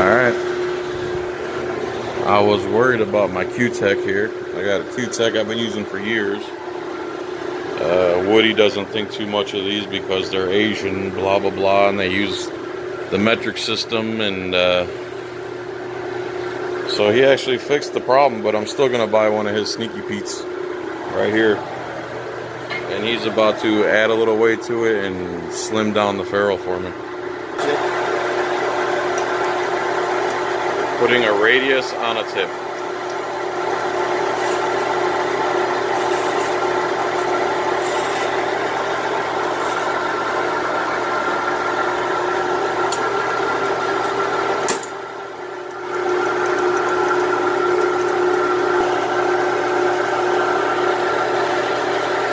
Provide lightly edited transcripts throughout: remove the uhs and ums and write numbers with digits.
Alright. I was worried about my Q-Tech here. I got a Q-Tech I've been using for years. Woody doesn't think too much of these because they're Asian, blah blah blah, and they use the metric system, and so he actually fixed the problem, but I'm still gonna buy one of his Sneaky Pete's right here. And he's about to add a little weight to it and slim down the ferrule for me. Putting a radius on a tip.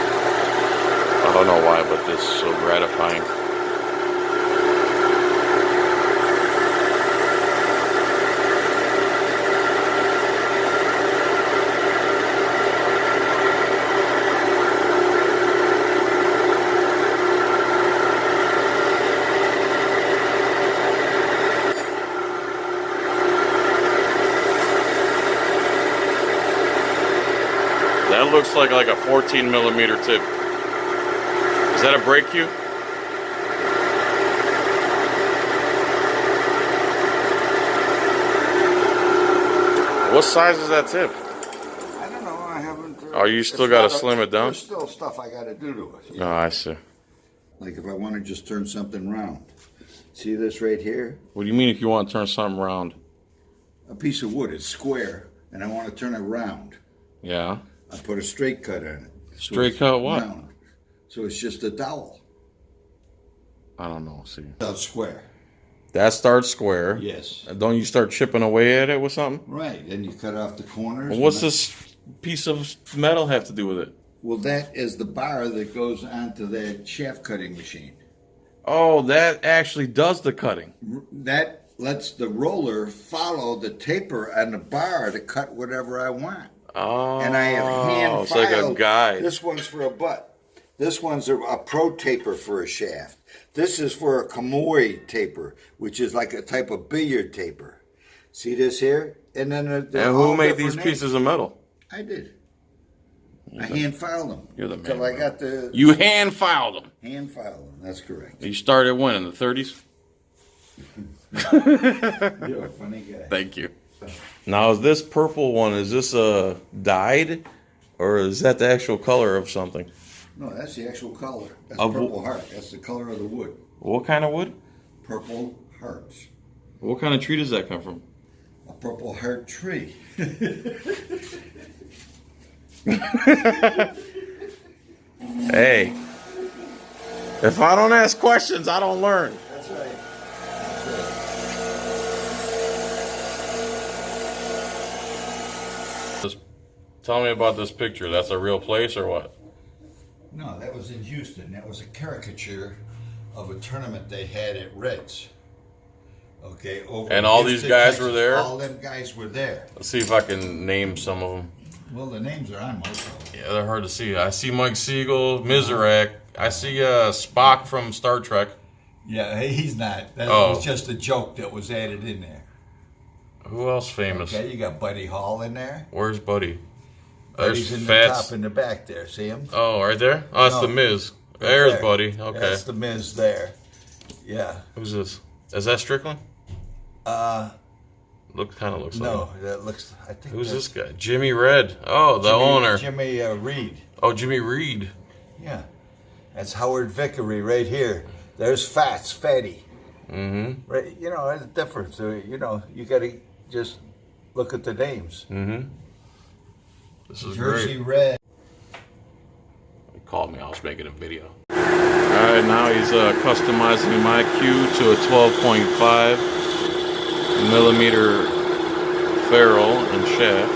I don't know why, but this is so gratifying. That looks like a 14mm tip. Is that a brake cue? What size is that tip? I don't know. I haven't. Oh, you still got to slim it down? There's still stuff I got to do to it. Oh, I see. Like if I want to just turn something round. See this right here? What do you mean if you want to turn something round? A piece of wood. It's square, and I want to turn it round. Yeah. I put a straight cut on it. Straight cut what? Round. So it's just a dowel. I don't know. See. That's square. That starts square. Yes. Don't you start chipping away at it with something? Right. And you cut off the corners. Well, what's this piece of metal have to do with it? Well, that is the bar that goes onto that shaft cutting machine. Oh, that actually does the cutting. That lets the roller follow the taper on the bar to cut whatever I want. Oh, And I have hand it's like a guide. This one's for a butt. This one's a pro taper for a shaft. This is for a Kamui taper, which is like a type of billiard taper. See this here? And then and who made these pieces of metal? I did. I hand filed them. You're the man. Until I got the. You hand filed them. Hand filed them. That's correct. You started when, in the 30s? You're a funny guy. Thank you. Now, is this purple one, is this dyed? Or is that the actual color of something? No, that's the actual color. That's Of purple heart. That's the color of the wood. What kind of wood? Purple hearts. What kind of tree does that come from? A purple heart tree. Hey, if I don't ask questions, I don't learn. That's right. Just tell me about this picture. That's a real place or what? No, that was in Houston. That was a caricature of a tournament they had at Reds. Okay, over And all Houston, these guys Texas. were there? All them guys were there. Let's see if I can name some of them. Well, the names are on most of them. Yeah, they're hard to see. I see Mike Siegel, Mizrak. I see Spock from Star Trek. Yeah, he's not. That Oh. was just a joke that was added in there. Who else famous? Okay, you got Buddy Hall in there. Where's Buddy? Buddy's in the Fats. top and the back there. See him? Oh, right there? Oh, that's No. the Miz. There's There. Buddy. Okay. That's the Miz there. Yeah. Who's this? Is that Strickland? Uh, Kind of looks like no, him. that looks. I think. Who's that's this guy? Jimmy Red. Oh, the owner. Jimmy Reed. Oh, Jimmy Reed. Yeah. That's Howard Vickery right here. There's Fatty. Mm-hmm. Right, you know, there's a difference. So, you know, you got to just look at the names. Mm-hmm. This is Jersey great. Red. He called me. I was making a video. All right, now he's customizing my cue to a 12.5mm ferrule and shaft.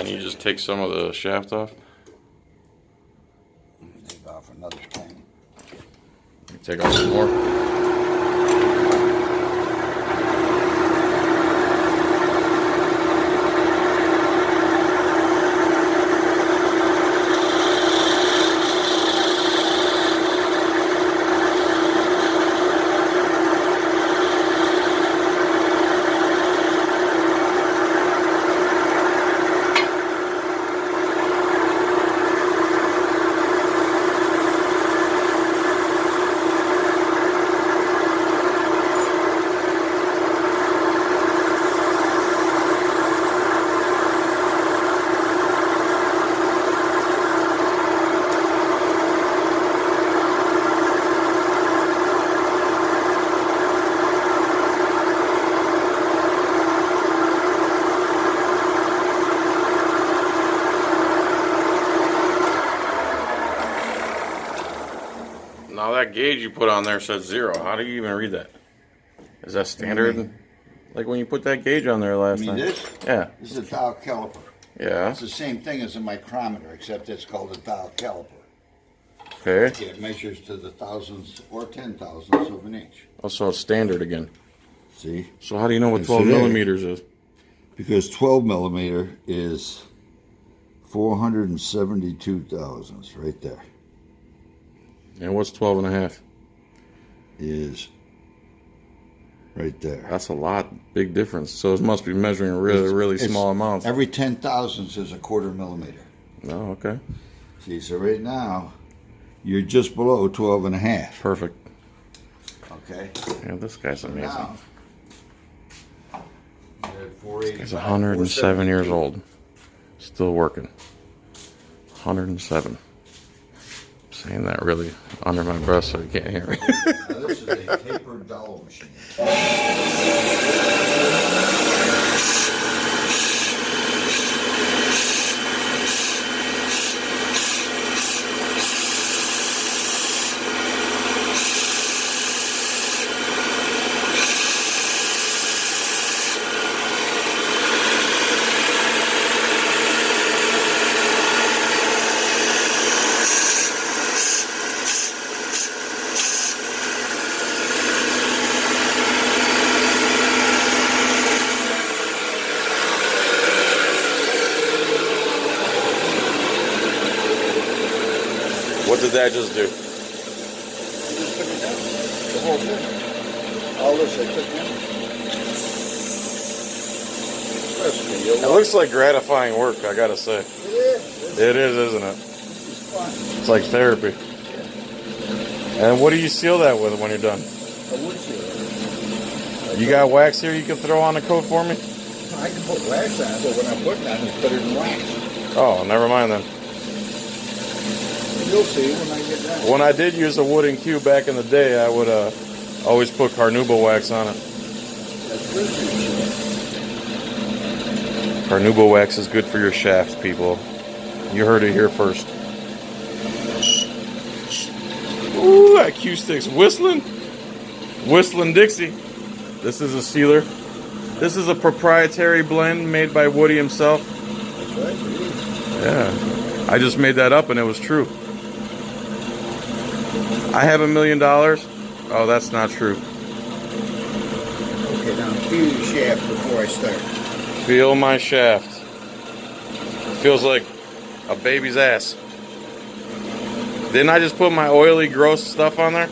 then you just take some of the shaft off. Take off another thing. Take off some more. Now that gauge you put on there says 0. How do you even read that? Is that standard? Like when you put that gauge on there last time? This? Yeah. This is a dial caliper. Yeah. It's the same thing as a micrometer, except it's called a dial caliper. Okay. It measures to the thousandths or 10,000ths of an inch. Oh, so it's standard again. See? So how do you know what 12 millimeters is? Because 12 millimeter is 472 thousandths right there. And what's 12 and a half? Is right there. That's a lot. Big difference. So it must be measuring really small amounts. Every 10 thousandths is a quarter millimeter. Oh, okay. See, so right now, you're just below 12 and a half. Perfect. Okay. Yeah, this guy's amazing. Now, He's 107 years old. Still working. 107. Saying that really under my breath so you can't hear me. Now this is a tapered dowel machine. What did that just do? The whole thing. All this I took in. It looks like gratifying work, I gotta say. It is. It is, isn't it? This is fun. It's like therapy. And what do you seal that with when you're done? A wood sealer. You got wax here you can throw on the coat for me? I can put wax on it, but when I'm putting on it, it's better than wax. Oh, never mind then. You'll see when I get done. When I did use a wooden cube back in the day, I would always put carnauba wax on it. That's good for you. Carnauba wax is good for your shaft, people. You heard it here first. Ooh, that cue stick's whistling. Whistling Dixie. This is a sealer. This is a proprietary blend made by Woody himself. That's right. It is. Yeah. I just made that up and it was true. I have $1 million. Oh, that's not true. Okay, now feel your shaft before I start. Feel my shaft. Feels like a baby's ass. Didn't I just put my oily, gross stuff on there?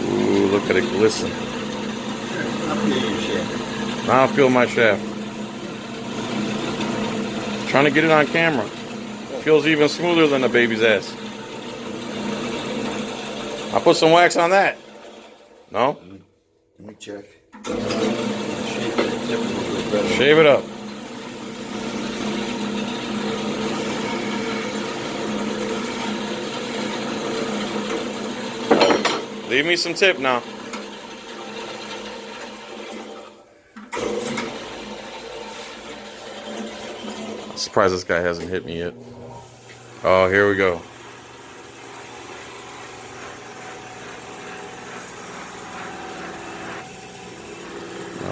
Ooh, look at it glisten. I'll feel your shaft. Now I feel my shaft. Trying to get it on camera. Feels even smoother than a baby's ass. I put some wax on that. No? Let me check. Shave it up. Leave me some tip now. I'm surprised this guy hasn't hit me yet. Oh, here we go.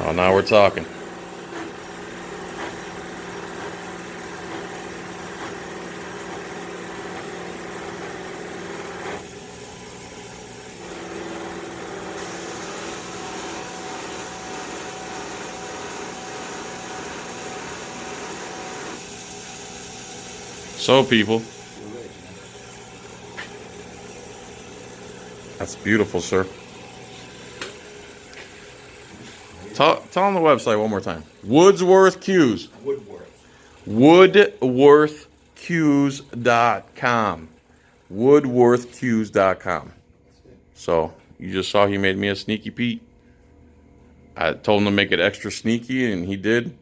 Oh, now we're talking. So, people, that's beautiful, sir. Tell them the website one more time. Woodsworth Cues. WoodworthCues.com. WoodworthCues.com. So, you just saw he made me a Sneaky Pete. I told him to make it extra sneaky, and he did.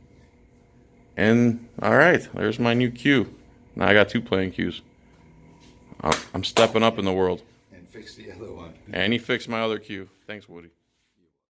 And, alright, there's my new cue. Now I got 2 playing cues. I'm stepping up in the world. And fix the other one. And he fixed my other cue. Thanks, Woody.